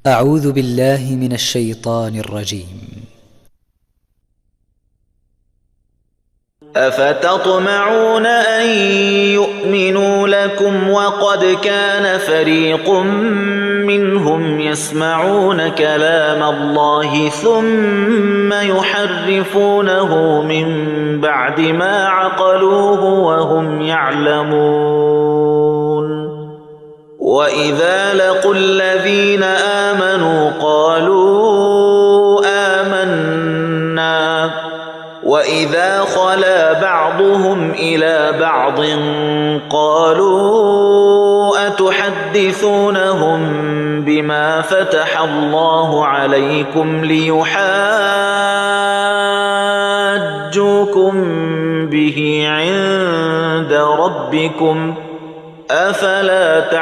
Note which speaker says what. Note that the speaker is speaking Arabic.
Speaker 1: أعوذ بالله من الشيطان الرجيم.
Speaker 2: أفتطمعون أن يؤمنوا لكم وقد كان فريق منهم يسمعون كلام الله ثم يحرفونه من بعد ما عقلوه وهم يعلمون. وإذا لقوا الذين آمنوا قالوا آمنا وإذا خلا بعضهم إلى بعض قالوا أتحدثونهم بما فتح الله عليكم ليحاجوكم به عند ربكم أفلا تعلمون.